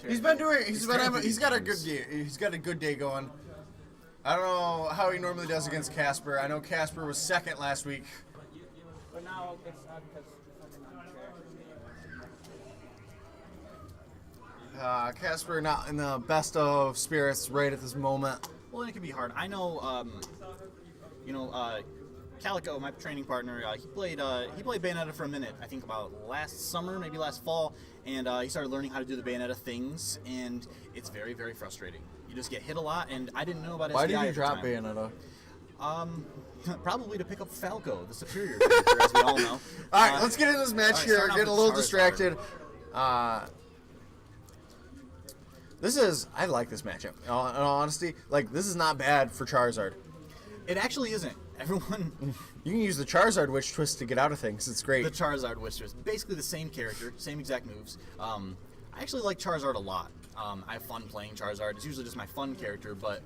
He's got a good day. He's got a good day going. I don't know how he normally does against Casper. I know Casper was second last week. But now it's not because Casper not in the best of spirits right at this moment. Well, and it can be hard. I know, Calico, my training partner, he played Bayonetta for a minute. I think about last summer, maybe last fall, and he started learning how to do the Bayonetta things, and it's very, very frustrating. You just get hit a lot, and I didn't know about SDI. Why did you drop Bayonetta? Probably to pick up Falco, the superior character, as we all know. All right, let's get into this match here. Getting a little distracted. I like this matchup. In all honesty, this is not bad for Charizard. It actually isn't. Everyone... You can use the Charizard Witch Twist to get out of things. It's great. The Charizard Witch Twist. Basically the same character, same exact moves. I actually like Charizard a lot. I have fun playing Charizard. It's usually just my fun character, but...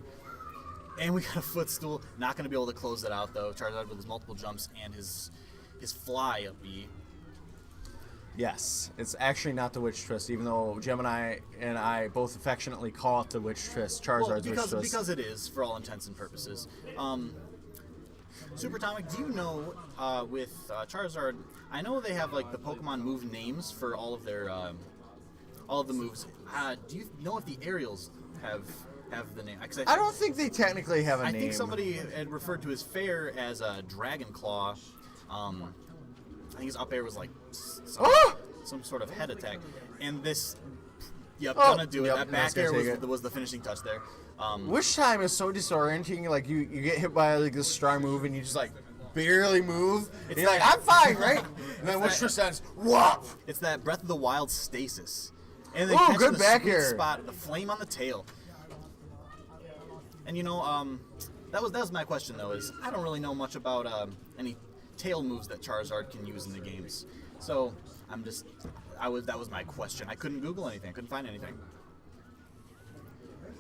And we got a footstool. Not going to be able to close that out, though. Charizard with his multiple jumps and his fly up B. Yes, it's actually not the Witch Twist, even though Gemini and I both affectionately call it the Witch Twist, Charizard's Witch Twist. Because it is, for all intents and purposes. Super Atomic, do you know, with Charizard, I know they have, the Pokemon move names for all of their, all of the moves. Do you know if the aerials have the name? I don't think they technically have a name. I think somebody had referred to his fair as a Dragon Claw. I think his up air was some sort of head attack. And this, gonna do it. That back air was the finishing touch there. Wish Time is so disorienting. You get hit by this strong move and you just barely move. And you're like, I'm fine, right? And then Wish Twist ends, whop! It's that Breath of the Wild stasis. And then good the back air spot, the flame on the tail. And that was my question though. Is I don't really know much about any tail moves that Charizard can use in the games. So that was my question. I couldn't Google anything. I couldn't find anything.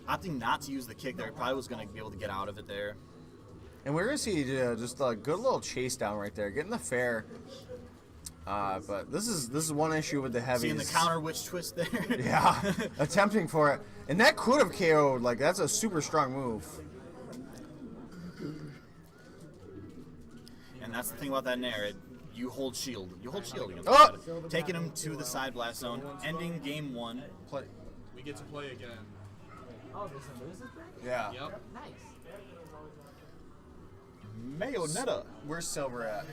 Opting not to use the kick there, probably was going to be able to get out of it there. And we're going to see just a good little chase down right there, getting the fair. But this is one issue with the heavies. Seeing the counter Witch Twist there. Yeah, attempting for it. And that could have KO'd. That's a super strong move. And that's the thing about that Nair. You hold shield. You hold shield against that. Taking him to the side blast zone, ending game 1. We get to play again. Oh, there's some loses back? Yeah. Yep. Nice. Bayonetta. Where's Silver at?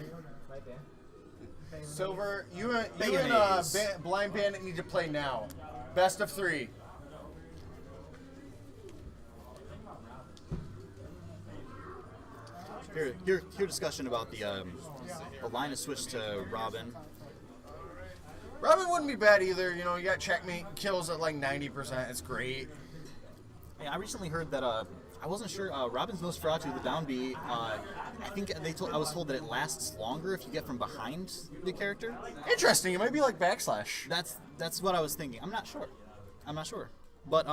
Right there. Silver, you and Blind Bandit need to play now. Best of 3. Here discussion about the Linus switch to Robin. Robin wouldn't be bad either. You got checkmate kills at 90%. It's great. Hey, I recently heard that I wasn't sure. Robin's Nosferatu, the down B. I think I was told that it lasts longer if you get from behind the character. Interesting. It might be like backslash. That's what I was thinking. I'm not sure. But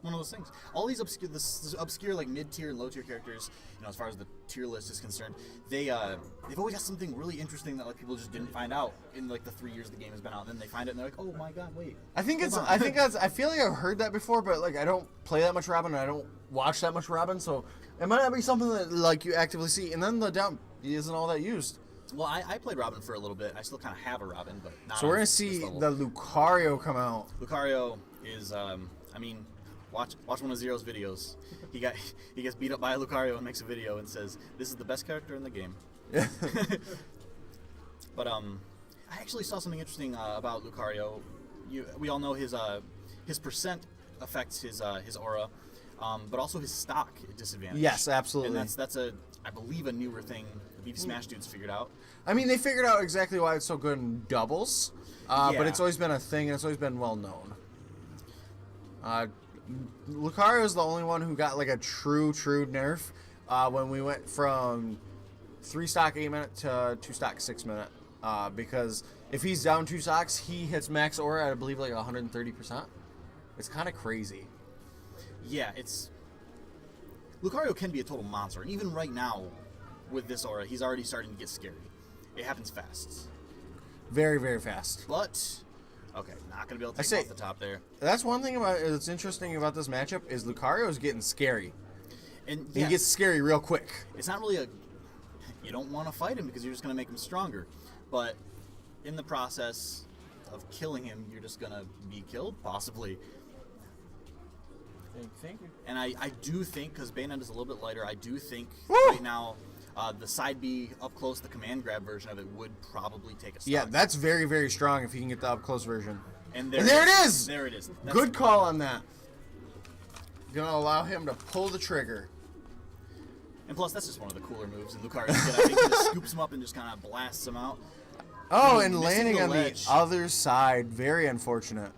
one of those things. All these obscure mid-tier and low-tier characters, as far as the tier list is concerned, they've always got something really interesting that people just didn't find out in the 3 years the game has been out. And then they find it and they're like, oh my god, wait. I feel like I've heard that before, but I don't play that much Robin and I don't watch that much Robin, so it might not be something that you actively see. And then the down B isn't all that used. Well, I played Robin for a little bit. I still kind of have a Robin, but not. So we're gonna see the Lucario come out. Lucario is, Watch one of Zero's videos. He gets beat up by a Lucario and makes a video and says, "This is the best character in the game." But I actually saw something interesting about Lucario. We all know his percent affects his aura, but also his stock disadvantage. Yes, absolutely. And that's I believe a newer thing the Smash dudes figured out. They figured out exactly why it's so good in doubles, but it's always been a thing and it's always been well known. Lucario is the only one who got a true nerf when we went from 3 stock 8 minute to 2 stock 6 minute. Because if he's down 2 stocks, he hits max aura at I believe 130%. It's kind of crazy. Yeah, Lucario can be a total monster, and even right now with this aura, he's already starting to get scary. It happens fast. Very, very fast. But Okay, not going to be able to I take him say- off the top there. That's one thing that's interesting about this matchup is Lucario's getting scary. And He gets scary real quick. it's not really you don't want to fight him because you're just going to make him stronger. But in the process of killing him, you're just going to be killed, possibly. Thank you. And I do think, because Bayonetta's a little bit lighter, I do think Woo! right now the side B up close, the command grab version of it would probably take a stock. Yeah, that's very, very strong if you can get the up close version. And there it is! There it is. Good call on that. Gonna allow him to pull the trigger. And plus, that's just one of the cooler moves in Lucario's kit. I think he just scoops him up and just kind of blasts him out. Oh, I mean, and missing landing the on ledge. the other side. Very unfortunate.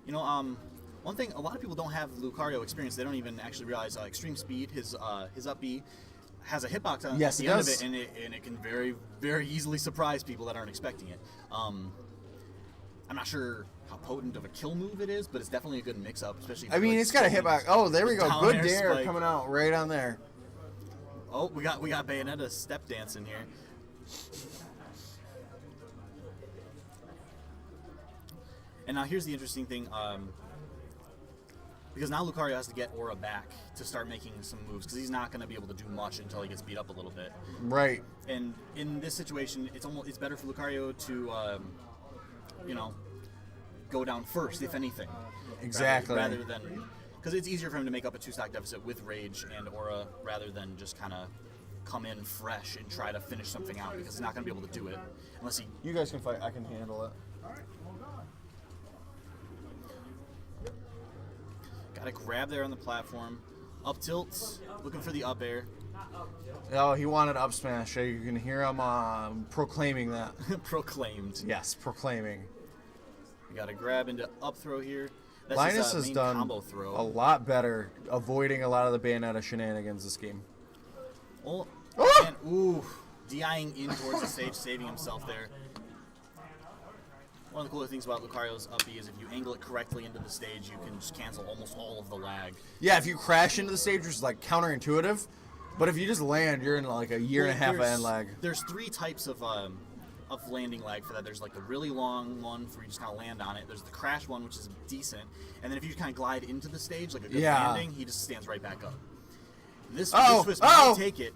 You know, one thing, a lot of people don't have Lucario experience. They don't even actually realize extreme speed, his up B, has a hitbox on Yes, at it the end does. of it, and it can very, very easily surprise people that aren't expecting it. I'm not sure how potent of a kill move it is, but it's definitely a good mix-up, especially. I mean, it's got a hitbox. Oh, there we go. down Good air dare spike. coming out right on there. Oh, we got Bayonetta step dancing here. And now here's the interesting thing, because now Lucario has to get Aura back to start making some moves, because he's not going to be able to do much until he gets beat up a little bit. Right. And in this situation, it's better for Lucario to, go down first, if anything. Exactly. Rather than, because it's easier for him to make up a 2-stock deficit with Rage and Aura, rather than just kind of come in fresh and try to finish something out, because he's not going to be able to do it unless he. You guys can fight. I can handle it. Got to grab there on the platform. Up tilts, looking for the up air. Oh, he wanted up smash. You can hear him proclaiming that. Proclaimed. Yes, proclaiming. We got to grab into up throw here. That's Linus his, has main done combo throw. a lot better avoiding a lot of the Bayonetta shenanigans this game. Oh, Oh! and, ooh, DIing in towards the stage, saving himself there. One of the cooler things about Lucario's up B is if you angle it correctly into the stage, you can just cancel almost all of the lag. Yeah, if you crash into the stage, which is like counterintuitive, but if you just land, you're in like a year and a half of end lag. There's 3 types of landing lag for that. There's like the really long one where you just kind of land on it. There's the crash one, which is decent. And then if you just kind of glide into the stage, like a good landing, he just stands right back up. This twist might take it.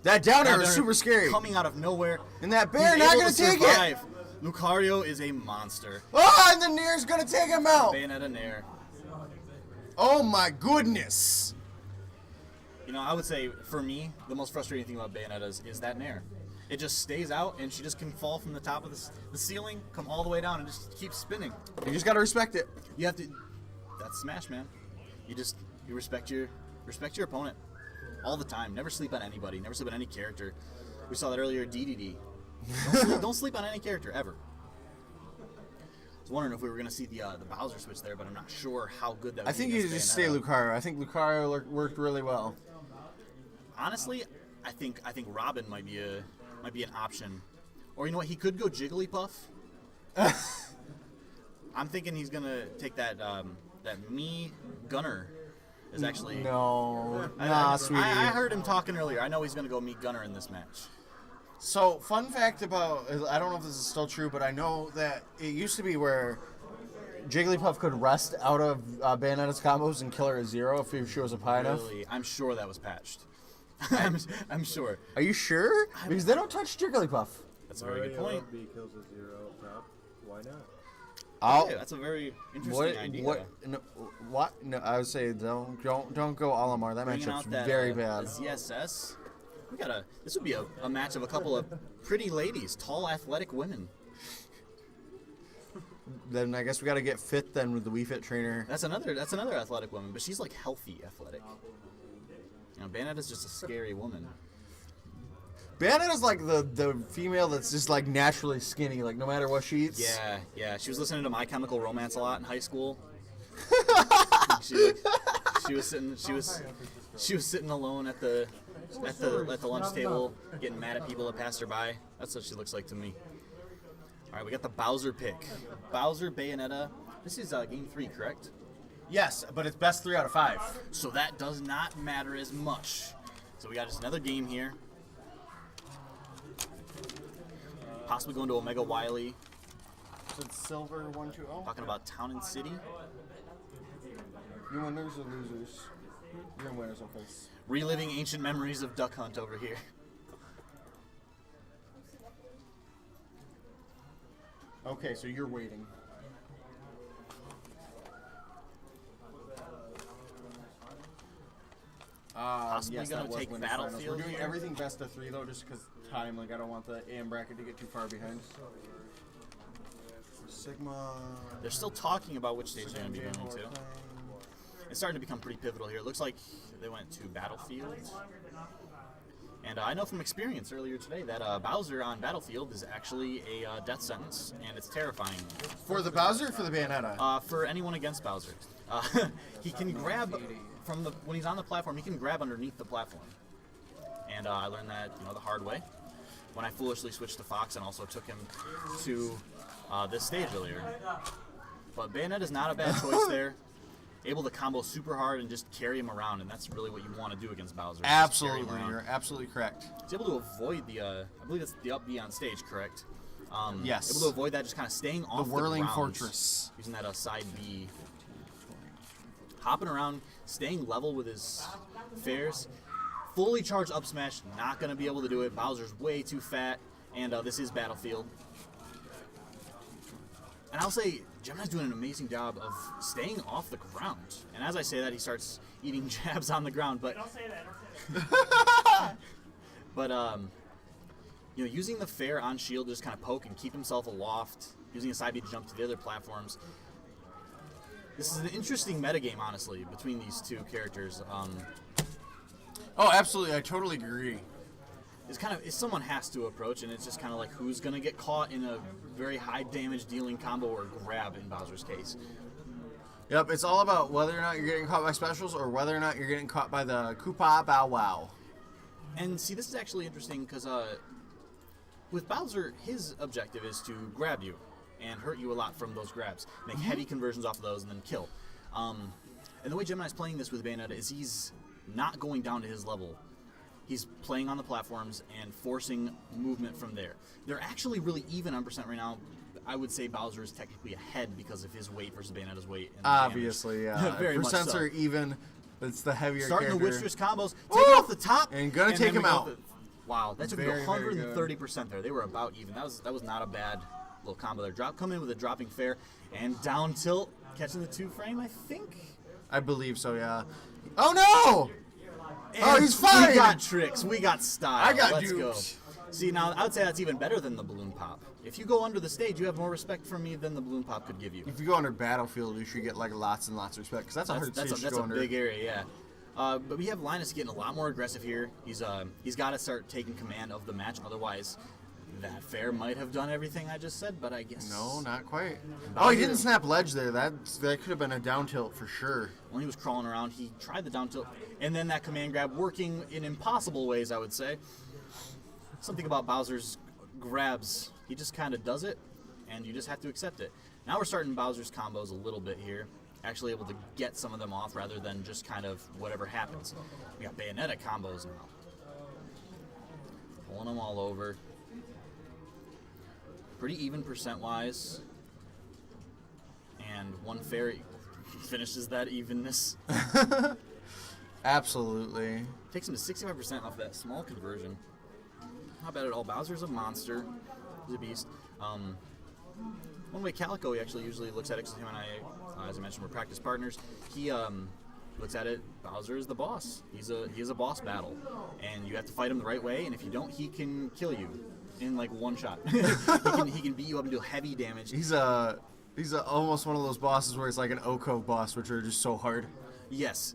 That down air Now is they're super scary. Coming out of nowhere. And that He's bear not able going to to take survive. it. Lucario is a monster. Oh, and the Nair's going to take him out. Bayonetta Nair. Oh my goodness. You know, I would say, for me, the most frustrating thing about Bayonetta is that Nair. It just stays out, and she just can fall from the top of the ceiling, come all the way down, and just keep spinning. You just got to respect it. You have to. That's Smash, man. You respect your opponent all the time. Never sleep on anybody. Never sleep on any character. We saw that earlier. DDD. Don't sleep on any character ever. I was wondering if we were going to see the Bowser switch there, but I'm not sure how good that would I be think you against just stay Bayonetta. Lucario. I think Lucario worked really well. Honestly, I think Robin might be an option. Or you know what? He could go Jigglypuff. I'm thinking he's gonna take that me Gunner. Is actually sweetie. I heard him talking earlier. I know he's gonna go me Gunner in this match. So, fun fact about, I don't know if this is still true, but I know that it used to be where Jigglypuff could rest out of Bayonetta's combos and kill her at 0 if she was up high enough. Really, I'm sure that was patched. I'm sure. Are you sure? Because they don't touch Jigglypuff. That's a very good point. B kills a 0 up top. Why not? I'll, Yeah, that's a very interesting idea. What? No, I would say don't go Olimar. That Bringing matchup's out that very bad. ZSS. This would be a match of a couple of pretty ladies, tall, athletic women. Then I guess we got to get fit then with the Wii Fit trainer. That's another athletic woman, but she's like healthy athletic. You know, Bayonetta's just a scary woman. Bayonetta's like the female that's just like naturally skinny, like no matter what she eats. Yeah. She was listening to My Chemical Romance a lot in high school. she was sitting alone at the lunch table, getting mad at people that passed her by. That's what she looks like to me. All right, we got the Bowser pick. Bowser, Bayonetta. This is game 3, correct? Yes, but it's best 3 out of 5. So that does not matter as much. So we got just another game here. Possibly going to Omega Wily. Twisted Silver 120. Talking about Town and City. You winners or losers? You're winners, okay. Reliving ancient memories of Duck Hunt over here. Okay, so you're waiting. Possibly yes, gonna that was take winners finals. Battlefield We're doing here. everything best of 3 though, just because time. Like I don't want the AM bracket to get too far behind. Sigma. They're still talking about which stage they're going to be Sigma going to. J-Horde. It's starting to become pretty pivotal here. It looks like they went to Battlefield. And I know from experience earlier today that Bowser on Battlefield is actually a death sentence, and it's terrifying. For the Bowser or for the Bayonetta? For anyone against Bowser. He can grab from the when he's on the platform, he can grab underneath the platform. And I learned that the hard way when I foolishly switched to Fox and also took him to this stage earlier. But Bayonetta's not a bad choice there. Able to combo super hard and just carry him around, and that's really what you want to do against Bowser. Absolutely, you're absolutely correct. He's able to avoid the, I believe it's the up B on stage, correct? Yes. Able to avoid that, just kind of staying off the Whirling ground, Fortress. using that side B. Hopping around, staying level with his fares. Fully charged up smash, not going to be able to do it. Bowser's way too fat, and this is Battlefield. And I'll say, Gemini's doing an amazing job of staying off the ground. And as I say that, he starts eating jabs on the ground. But Don't say that. but using the fair on shield to just kind of poke and keep himself aloft, using a side B to jump to the other platforms. This is an interesting metagame, honestly, between these two characters. Oh, absolutely, I totally agree. It's someone has to approach, and it's just kind of like who's going to get caught in a very high damage dealing combo or grab in Bowser's case. Yep, it's all about whether or not you're getting caught by specials or whether or not you're getting caught by the Koopa Bow Wow. And see, this is actually interesting because with Bowser, his objective is to grab you and hurt you a lot from those grabs. Make heavy conversions off of those and then kill. And the way Gemini's playing this with Bayonetta is he's not going down to his level. He's playing on the platforms and forcing movement from there. They're actually really even on percent right now. I would say Bowser is technically ahead because of his weight versus Bayonetta's weight. And Obviously, yeah. Very much Percents so. are even. It's the heavier Starting character. the Witcher's combos, taking off the top, And gonna take then him we go out. with wow, that took Very, very 130% there. They were about even. That was not a bad little combo there. Come in with a dropping fair and down tilt, catching the 2-frame, I think. I believe so, yeah. Oh no! And he's fine! We got tricks. We got style. I got Let's duped. go. See, now I would say that's even better than the balloon pop. If you go under the stage, you have more respect from me than the balloon pop could give you. If you go under Battlefield, you should get like lots and lots of respect because that's a hard stage to That's go a under. big area, yeah. But we have Linus getting a lot more aggressive here. He's got to start taking command of the match. Otherwise, that fair might have done everything I just said. But I guess No, not quite. Bowser- Oh, he didn't snap ledge there. That could have been a down tilt for sure. When he was crawling around, he tried the down tilt, and then that command grab working in impossible ways, I would say. Something about Bowser's grabs, he just kind of does it, and you just have to accept it. Now we're starting Bowser's combos a little bit here, actually able to get some of them off rather than just kind of whatever happens. We got Bayonetta combos now. Pulling them all over. Pretty even percent-wise. And one fairy finishes that evenness. Absolutely. Takes him to 65% off that small conversion. Not bad at all. Bowser's a monster. He's a beast. One way Calico he actually usually looks at it, because him and I, as I mentioned, we're practice partners. He looks at it, Bowser is the boss. He is a boss battle. And you have to fight him the right way, and if you don't, he can kill you in like one shot. he can beat you up and do heavy damage. He's almost one of those bosses where it's like an Oko boss, which are just so hard. Yes.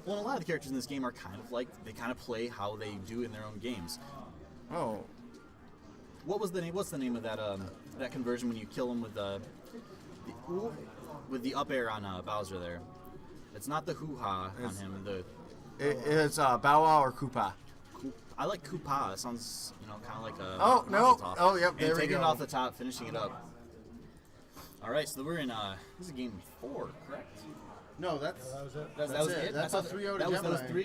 Well, a lot of the characters in this game are kind of like, they kind of play how they do in their own games. Oh. What's the name of that that conversion when you kill him with the up air on Bowser there? It's not the hoo-ha on him. It's Bow Wow or Koopa. I like Koopa. It sounds, kind of like a Oh, no. Mazel tov. Oh, yep, And there we taking go. it off the top, finishing it up. All right, so we're in, this is game 4, correct? No, that's That was it. That was it. it? That's I a thought 3-0 to that was Gemini. 3